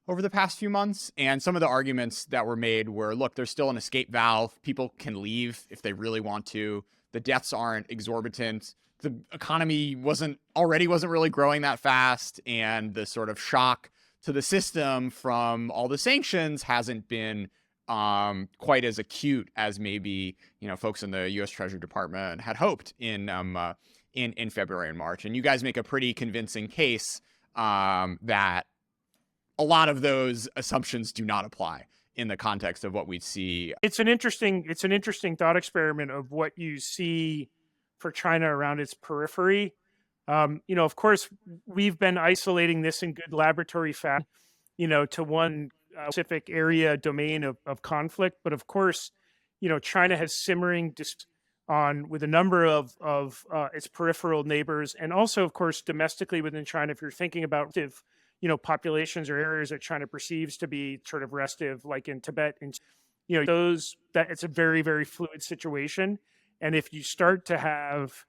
[SPEAKER 1] over the past few months. And some of the arguments that were made were, look, there's still an escape valve. People can leave if they really want to. The deaths aren't exorbitant. The economy wasn't really growing that fast. And the sort of shock to the system from all the sanctions hasn't been quite as acute as maybe, folks in the U.S. Treasury Department had hoped in February and March. And you guys make a pretty convincing case that a lot of those assumptions do not apply in the context of what we see.
[SPEAKER 2] It's an interesting thought experiment of what you see for China around its periphery. Of course, we've been isolating this in good laboratory fashion, to one specific area, domain of conflict. But of course, China has simmering with a number of its peripheral neighbors, and also, of course, domestically within China. If you're thinking about populations or areas that China perceives to be sort of restive, like in Tibet, and those, that it's a very, very fluid situation. And if you start to have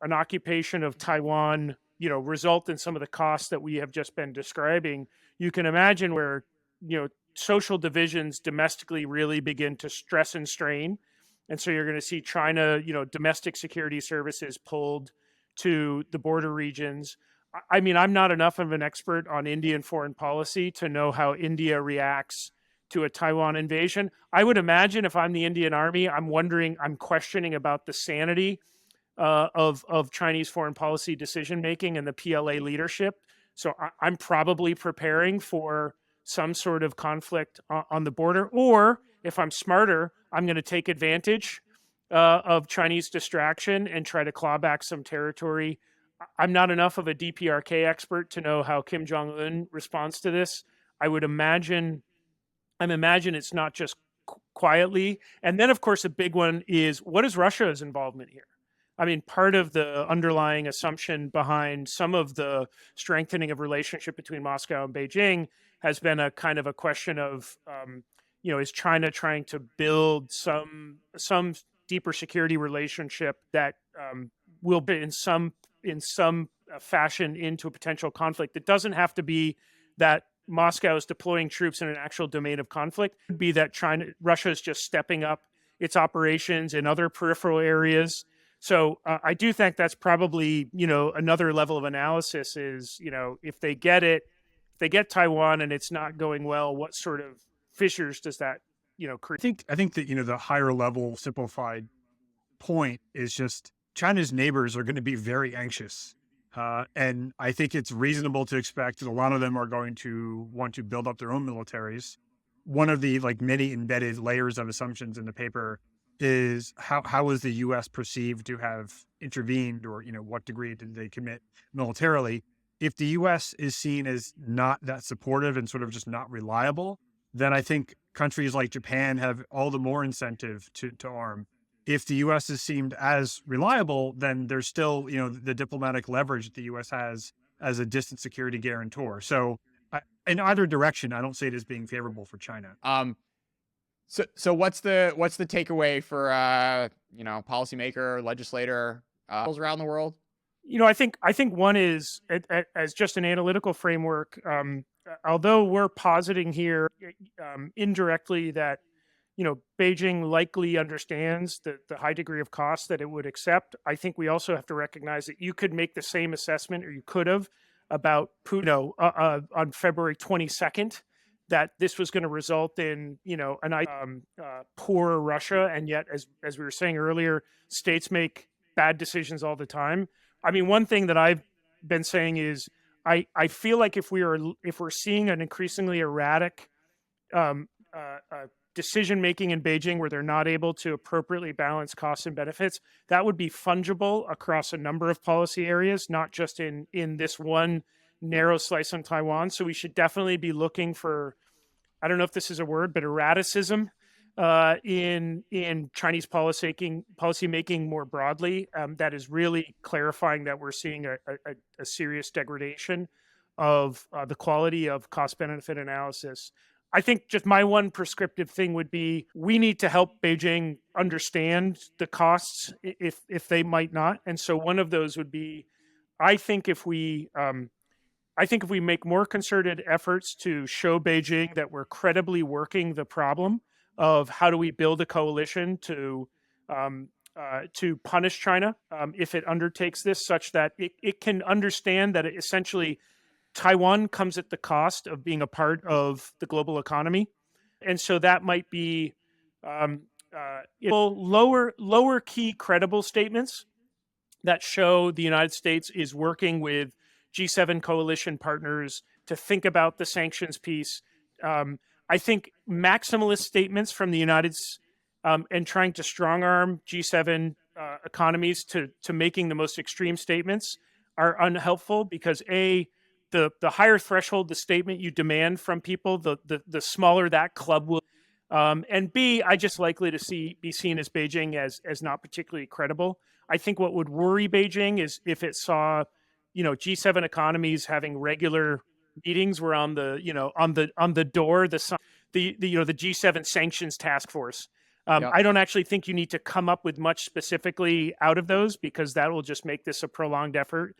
[SPEAKER 2] an occupation of Taiwan, result in some of the costs that we have just been describing, you can imagine where social divisions domestically really begin to stress and strain. And so you're going to see China, domestic security services pulled to the border regions. I mean, I'm not enough of an expert on Indian foreign policy to know how India reacts to a Taiwan invasion. I would imagine if I'm the Indian Army, I'm questioning about the sanity of Chinese foreign policy decision making and the PLA leadership. So I'm probably preparing for some sort of conflict on the border. Or if I'm smarter, I'm going to take advantage of Chinese distraction and try to claw back some territory. I'm not enough of a DPRK expert to know how Kim Jong-un responds to this. I'm imagine it's not just quietly. And then, of course, a big one is, what is Russia's involvement here? I mean, part of the underlying assumption behind some of the strengthening of relationship between Moscow and Beijing has been a kind of a question of, is China trying to build some deeper security relationship that will be in some fashion into a potential conflict? It doesn't have to be that Moscow is deploying troops in an actual domain of conflict. It could be that Russia is just stepping up its operations in other peripheral areas. So I do think that's probably, another level of analysis is, if they get Taiwan and it's not going well, what sort of fissures does that, create?
[SPEAKER 3] I think that, the higher level simplified point is just China's neighbors are going to be very anxious. And I think it's reasonable to expect that a lot of them are going to want to build up their own militaries. One of the many embedded layers of assumptions in the paper is how is the U.S. perceived to have intervened, or what degree did they commit militarily? If the U.S. is seen as not that supportive and sort of just not reliable, then I think countries like Japan have all the more incentive to arm. If the U.S. is seen as reliable, then there's still the diplomatic leverage that the U.S. has as a distant security guarantor. So in either direction, I don't see it as being favorable for China.
[SPEAKER 1] So what's the takeaway for policymaker, legislator around the world?
[SPEAKER 2] I think one is, as just an analytical framework, although we're positing here indirectly that Beijing likely understands the high degree of cost that it would accept, I think we also have to recognize that you could make the same assessment, or you could have, about Putin on February 22nd, that this was going to result in poor Russia, and yet, as we were saying earlier, states make bad decisions all the time. I mean, one thing that I've been saying is I feel like if we're seeing an increasingly erratic decision making in Beijing where they're not able to appropriately balance costs and benefits, that would be fungible across a number of policy areas, not just in this one narrow slice on Taiwan. So we should definitely be looking for, I don't know if this is a word, but erraticism in Chinese policy making more broadly. That is really clarifying that we're seeing a serious degradation of the quality of cost benefit analysis. I think just my one prescriptive thing would be, we need to help Beijing understand the costs if they might not. And so one of those would be, I think if we make more concerted efforts to show Beijing that we're credibly working the problem of how do we build a coalition to punish China if it undertakes this, such that it can understand that essentially Taiwan comes at the cost of being a part of the global economy. And so that might be lower key credible statements that show the United States is working with G7 coalition partners to think about the sanctions piece. I think maximalist statements from the United States and trying to strong arm G7 economies to making the most extreme statements are unhelpful, because the higher threshold the statement you demand from people, the smaller that club will. And B, I just likely to be seen as Beijing as not particularly credible. I think what would worry Beijing is if it saw, G7 economies having regular meetings where on the door the G7 sanctions task force.
[SPEAKER 1] Yep.
[SPEAKER 2] I don't actually think you need to come up with much specifically out of those, because that will just make this a prolonged effort.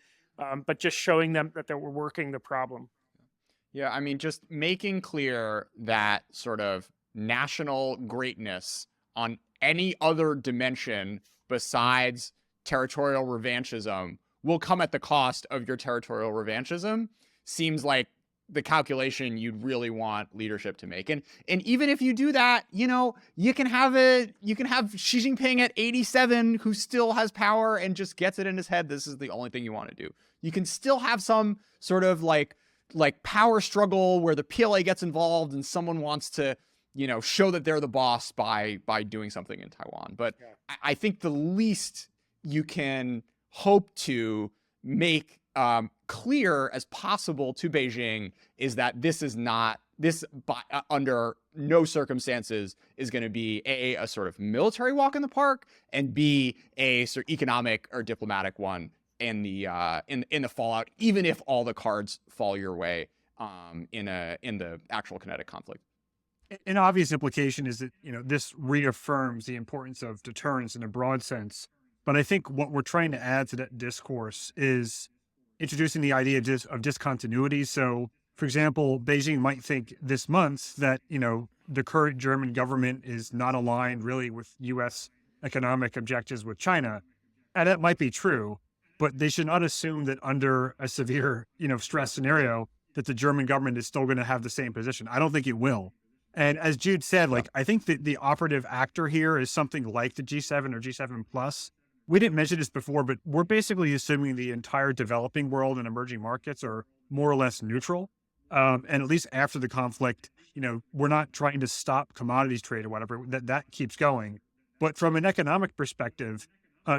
[SPEAKER 2] But just showing them that we're working the problem.
[SPEAKER 1] Yeah, I mean, just making clear that sort of national greatness on any other dimension besides territorial revanchism will come at the cost of your territorial revanchism seems like the calculation you'd really want leadership to make. And even if you do that, you can have Xi Jinping at 87 who still has power and just gets it in his head this is the only thing you want to do. You can still have some sort of like power struggle where the PLA gets involved and someone wants to, show that they're the boss by doing something in Taiwan. But yeah. I think the least you can hope to make clear as possible to Beijing is that under no circumstances is going to be a sort of military walk in the park, and B, a sort of economic or diplomatic one in the fallout, even if all the cards fall your way in the actual kinetic conflict.
[SPEAKER 3] An obvious implication is that this reaffirms the importance of deterrence in a broad sense. But I think what we're trying to add to that discourse is introducing the idea of discontinuity. So, for example, Beijing might think this month that the current German government is not aligned really with U.S. economic objectives with China, and that might be true. But they should not assume that under a severe, stress scenario, that the German government is still going to have the same position. I don't think it will. And as Jude said, I think that the operative actor here is something like the G7 or G7 plus. We didn't mention this before, but we're basically assuming the entire developing world and emerging markets are more or less neutral. And at least after the conflict, we're not trying to stop commodities trade or whatever. That keeps going. But from an economic perspective,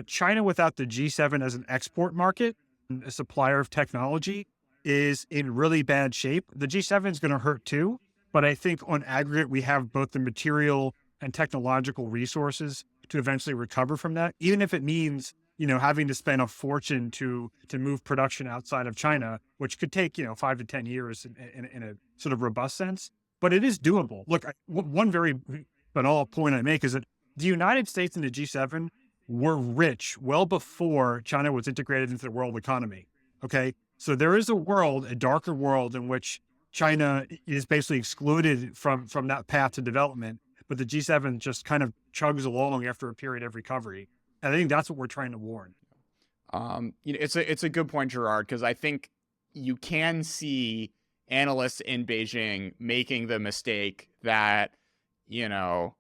[SPEAKER 3] China without the G7 as an export market, a supplier of technology, is in really bad shape. The G7 is going to hurt too, but I think on aggregate, we have both the material and technological resources to eventually recover from that, even if it means, having to spend a fortune to move production outside of China, which could take, 5 to 10 years in a sort of robust sense, but it is doable. Look, one very banal point I make is that the United States and the G7 were rich well before China was integrated into the world economy. Okay. So there is a darker world in which China is basically excluded from that path to development, but the G7 just kind of chugs along after a period of recovery. And I think that's what we're trying to warn.
[SPEAKER 1] It's a good point, Gerard, because I think you can see analysts in Beijing making the mistake that, the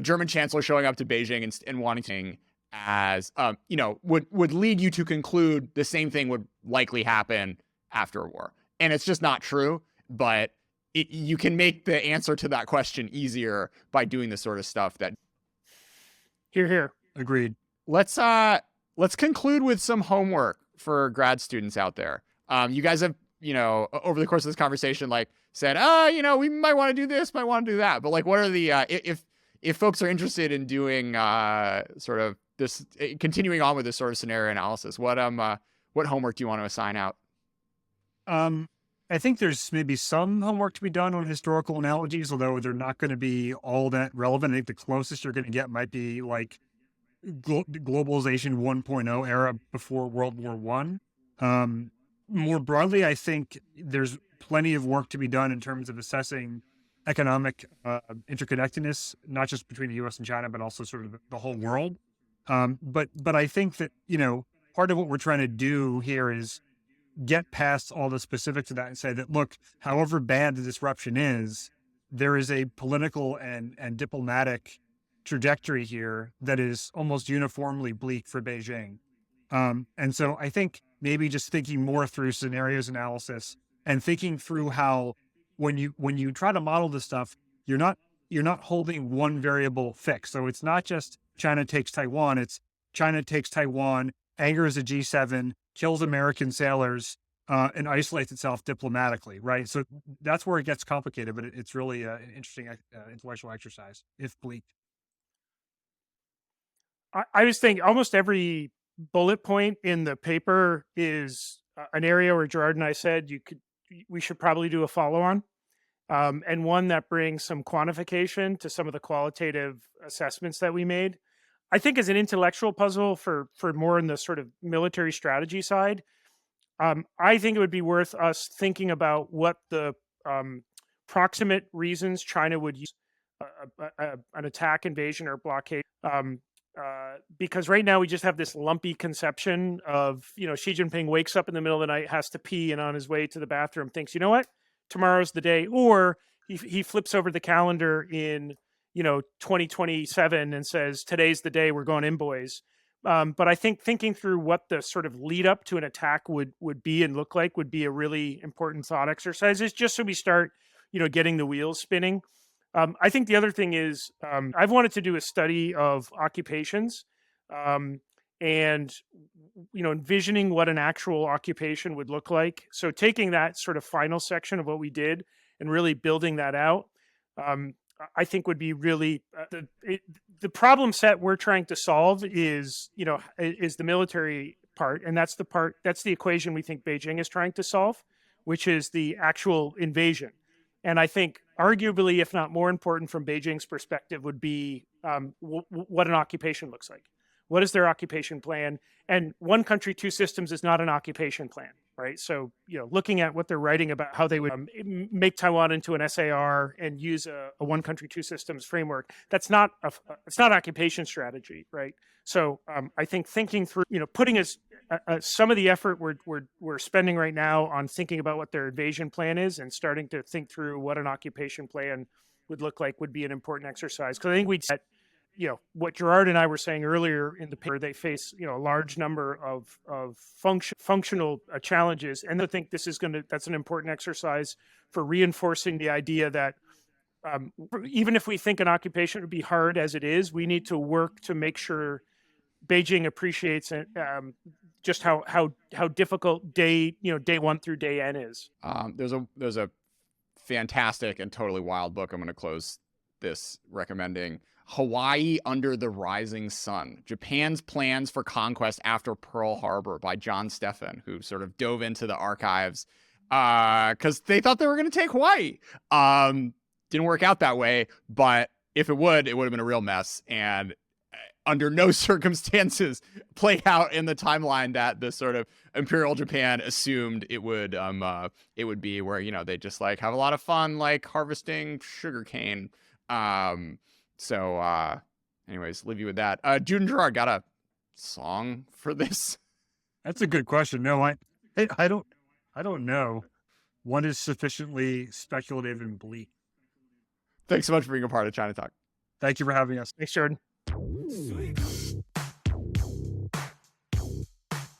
[SPEAKER 1] German chancellor showing up to Beijing and wanting to, as would lead you to conclude the same thing would likely happen after a war. And it's just not true, but you can make the answer to that question easier by doing the sort of stuff that.
[SPEAKER 2] Here.
[SPEAKER 3] Agreed.
[SPEAKER 1] Let's conclude with some homework for grad students out there. You guys have, over the course of this conversation, said, we might want to do this, might want to do that. But what are the, if folks are interested in doing sort of this, continuing on with this sort of scenario analysis, what homework do you want to assign out?
[SPEAKER 3] I think there's maybe some homework to be done on historical analogies, although they're not going to be all that relevant. I think the closest you're going to get might be globalization 1.0 era before World War I. More broadly, I think there's plenty of work to be done in terms of assessing economic interconnectedness, not just between the U.S. and China, but also sort of the whole world. But I think that, part of what we're trying to do here is get past all the specifics of that and say that, look, however bad the disruption is, there is a political and diplomatic trajectory here that is almost uniformly bleak for Beijing. And so I think maybe just thinking more through scenarios analysis and thinking through how when you try to model this stuff, you're not holding one variable fixed. So it's not just China takes Taiwan, it's China takes Taiwan, angers the G7, kills American sailors, and isolates itself diplomatically, right? So that's where it gets complicated, but it's really an interesting intellectual exercise, if bleak.
[SPEAKER 2] I just think almost every bullet point in the paper is an area where Gerard and I said we should probably do a follow-on, and one that brings some quantification to some of the qualitative assessments that we made. I think as an intellectual puzzle for more in the sort of military strategy side, I think it would be worth us thinking about what the proximate reasons China would use an attack, invasion, or blockade. Because right now we just have this lumpy conception of, Xi Jinping wakes up in the middle of the night, has to pee, and on his way to the bathroom thinks, you know what, tomorrow's the day. Or he flips over the calendar in, 2027 and says, today's the day, we're going in, boys. But I think thinking through what the sort of lead up to an attack would be and look like would be a really important thought exercise, is just so we start, getting the wheels spinning. I think the other thing is I've wanted to do a study of occupations and, envisioning what an actual occupation would look like. So taking that sort of final section of what we did and really building that out, I think would be really the problem set we're trying to solve is the military part. And that's the equation we think Beijing is trying to solve, which is the actual invasion. And I think arguably, if not more important from Beijing's perspective, would be what an occupation looks like. What is their occupation plan? And one country, two systems is not an occupation plan, right? So, looking at what they're writing about how they would make Taiwan into an SAR and use a one country, two systems framework, it's not occupation strategy, right? So I think thinking through, putting some of the effort we're spending right now on thinking about what their invasion plan is and starting to think through what an occupation plan would look like would be an important exercise. Because I think we'd set, what Gerard and I were saying earlier in the paper, they face, a large number of functional challenges. And I think that's an important exercise for reinforcing the idea that even if we think an occupation would be hard as it is, we need to work to make sure Beijing appreciates it, just how difficult day one through day N is.
[SPEAKER 1] There's a fantastic and totally wild book I'm going to close this recommending. Hawaii Under the Rising Sun, Japan's Plans for Conquest After Pearl Harbor by John Stephan, who sort of dove into the archives because they thought they were going to take Hawaii. Didn't work out that way, but if it would have been a real mess, and under no circumstances play out in the timeline that the sort of Imperial Japan assumed it would be, where, they just like have a lot of fun, like harvesting sugarcane. So anyways, leave you with that. Jude and Gerard, got a song for this?
[SPEAKER 3] That's a good question. No, I don't know. One is sufficiently speculative and bleak.
[SPEAKER 1] Thanks so much for being a part of China Talk.
[SPEAKER 3] Thank you for having us.
[SPEAKER 2] Thanks, Jordan.
[SPEAKER 4] Sweet.